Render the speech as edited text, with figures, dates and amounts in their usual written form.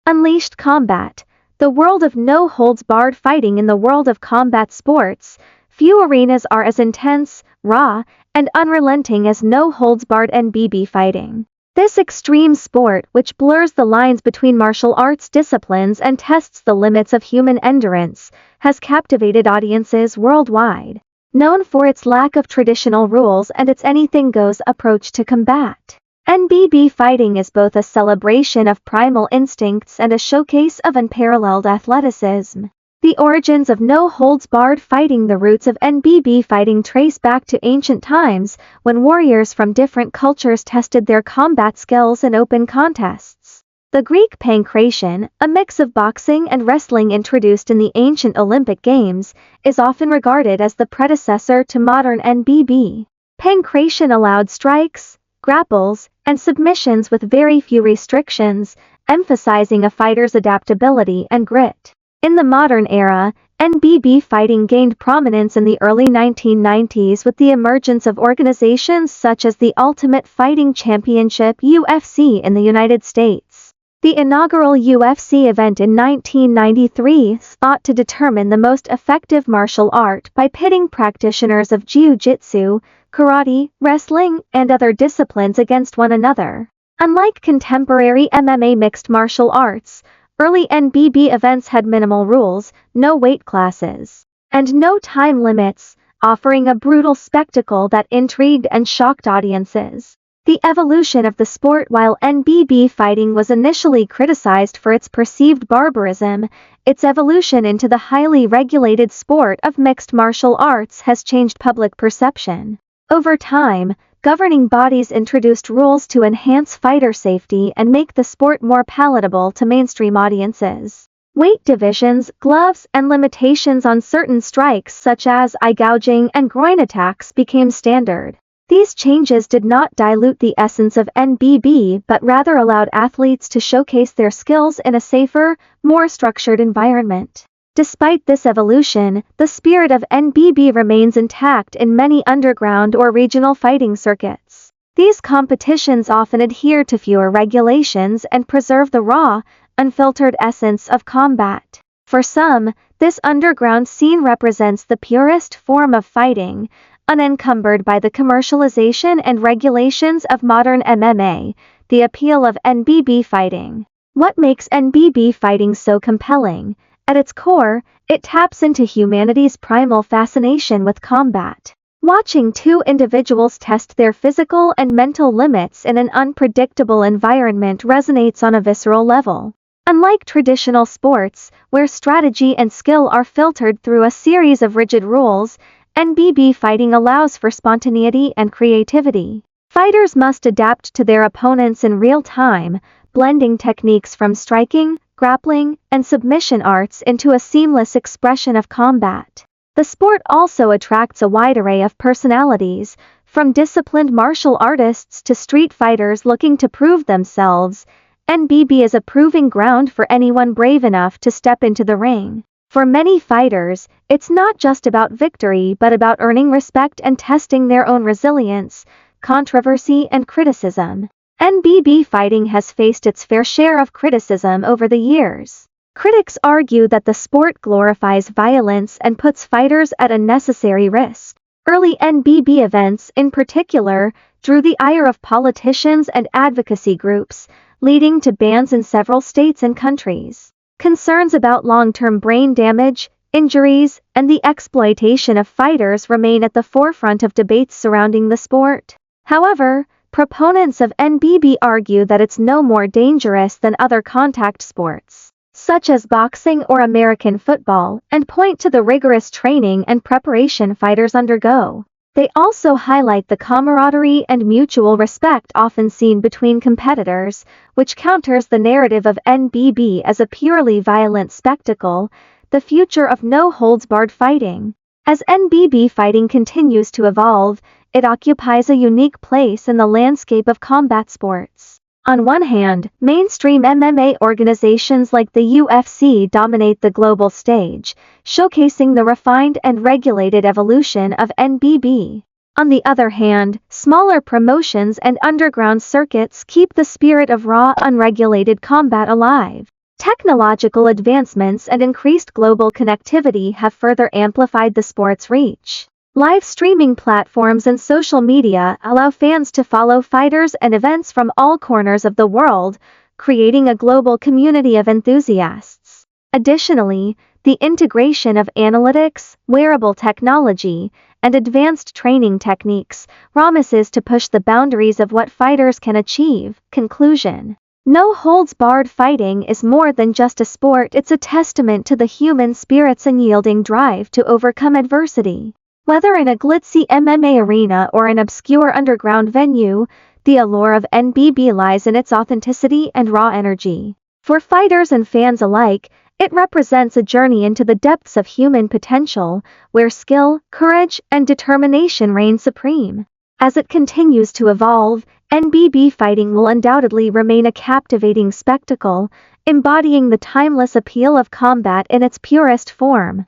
Unleashed Combat. The world of no-holds-barred fighting. In the world of combat sports, few arenas are as intense, raw, and unrelenting as no-holds-barred NBB fighting. This extreme sport, which blurs the lines between martial arts disciplines and tests the limits of human endurance, has captivated audiences worldwide. Known for its lack of traditional rules and its anything-goes approach to combat, NBB fighting is both a celebration of primal instincts and a showcase of unparalleled athleticism. The origins of no-holds-barred fighting. The roots of NBB fighting trace back to ancient times, when warriors from different cultures tested their combat skills in open contests. The Greek pankration, a mix of boxing and wrestling introduced in the ancient Olympic Games, is often regarded as the predecessor to modern NBB. Pankration allowed strikes, grapples, and submissions with very few restrictions, emphasizing a fighter's adaptability and grit. In the modern era, NBB fighting gained prominence in the early 1990s with the emergence of organizations such as the Ultimate Fighting Championship (UFC) in the United States. The inaugural UFC event in 1993 sought to determine the most effective martial art by pitting practitioners of jiu-jitsu, karate, wrestling, and other disciplines against one another. Unlike contemporary MMA mixed martial arts, early NBB events had minimal rules, no weight classes, and no time limits, offering a brutal spectacle that intrigued and shocked audiences. The evolution of the sport. While NBB fighting was initially criticized for its perceived barbarism, its evolution into the highly regulated sport of mixed martial arts has changed public perception. Over time, governing bodies introduced rules to enhance fighter safety and make the sport more palatable to mainstream audiences. Weight divisions, gloves, and limitations on certain strikes such as eye gouging and groin attacks became standard. These changes did not dilute the essence of NBB but rather allowed athletes to showcase their skills in a safer, more structured environment. Despite this evolution, the spirit of NBB remains intact in many underground or regional fighting circuits. These competitions often adhere to fewer regulations and preserve the raw, unfiltered essence of combat. For some, this underground scene represents the purest form of fighting, unencumbered by the commercialization and regulations of modern MMA. The appeal of NBB fighting. What makes NBB fighting so compelling? At its core, it taps into humanity's primal fascination with combat. Watching two individuals test their physical and mental limits in an unpredictable environment resonates on a visceral level. Unlike traditional sports, where strategy and skill are filtered through a series of rigid rules, NBB fighting allows for spontaneity and creativity. Fighters must adapt to their opponents in real time, blending techniques from striking, grappling, and submission arts into a seamless expression of combat. The sport also attracts a wide array of personalities, from disciplined martial artists to street fighters looking to prove themselves. NBB is a proving ground for anyone brave enough to step into the ring. For many fighters, it's not just about victory but about earning respect and testing their own resilience, controversy, and criticism. NBB fighting has faced its fair share of criticism over the years. Critics argue that the sport glorifies violence and puts fighters at unnecessary risk. Early NBB events, in particular, drew the ire of politicians and advocacy groups, leading to bans in several states and countries. Concerns about long-term brain damage, injuries, and the exploitation of fighters remain at the forefront of debates surrounding the sport. However, proponents of NBB argue that it's no more dangerous than other contact sports, such as boxing or American football, and point to the rigorous training and preparation fighters undergo. They also highlight the camaraderie and mutual respect often seen between competitors, which counters the narrative of NBB as a purely violent spectacle. The future of no-holds-barred fighting. As NBB fighting continues to evolve, it occupies a unique place in the landscape of combat sports. On one hand, mainstream MMA organizations like the UFC dominate the global stage, showcasing the refined and regulated evolution of NBB. On the other hand, smaller promotions and underground circuits keep the spirit of raw, unregulated combat alive. Technological advancements and increased global connectivity have further amplified the sport's reach. Live streaming platforms and social media allow fans to follow fighters and events from all corners of the world, creating a global community of enthusiasts. Additionally, the integration of analytics, wearable technology, and advanced training techniques promises to push the boundaries of what fighters can achieve. Conclusion. No-holds-barred fighting is more than just a sport, it's a testament to the human spirit's unyielding drive to overcome adversity. Whether in a glitzy MMA arena or an obscure underground venue, the allure of NBB lies in its authenticity and raw energy. For fighters and fans alike, it represents a journey into the depths of human potential, where skill, courage, and determination reign supreme. As it continues to evolve, NBB fighting will undoubtedly remain a captivating spectacle, embodying the timeless appeal of combat in its purest form.